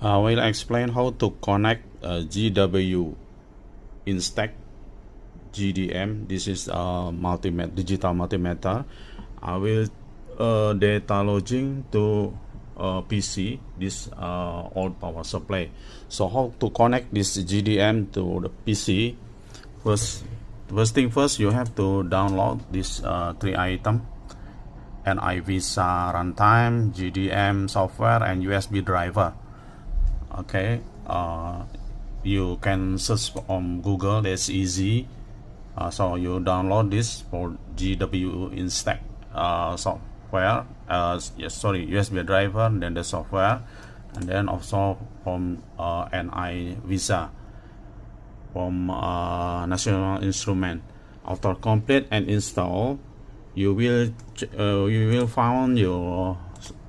I will explain how to connect GW Instek GDM. This is a multimeter, digital multimeter. I will data logging to PC, this old power supply. So how to connect this GDM to the PC? First thing first, you have to download this three item: NI Visa runtime, GDM software, and USB driver. Okay, you can search on Google. That's easy. So you download this for GW Instek software. USB driver, then the software, and then also from NI Visa from National Instrument. After complete and install, you will find your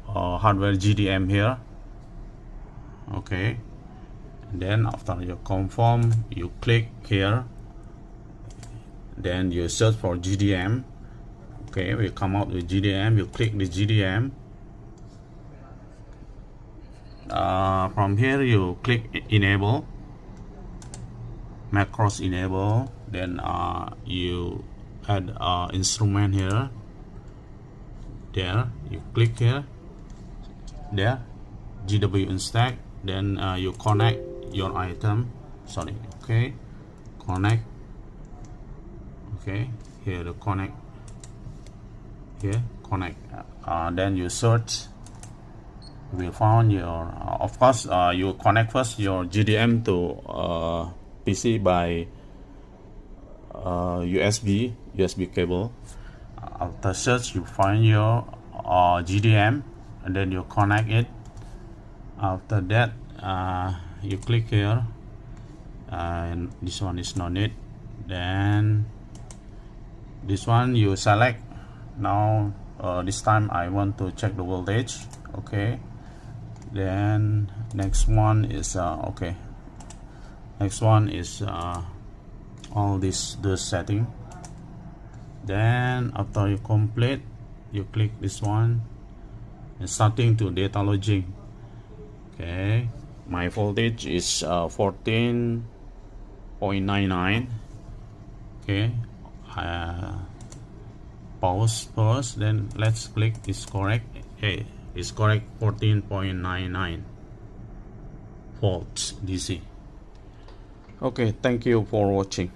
hardware GDM here. Okay, and then after you confirm, you click here, then you search for GDM. Okay, we come out with GDM. You click the GDM. From here you click enable, macros enable, then you add instrument here. There you click here, there GW Instek, then you connect your item. Okay, connect. Okay, here the connect, here connect. Then you search, you will find your of course you connect first your GDM to PC by USB cable. After search, you find your GDM, and then you connect it. After that, you click here, and this one is no need. Then this one you select. Now this time I want to check the voltage. Okay, then next one is okay, next one is all the setting. Then after you complete, you click this one and starting to data logging. Okay, my voltage is 14.99. okay, pause first, then let's click is correct. Okay, it's correct, 14.99 volts DC. Okay, thank you for watching.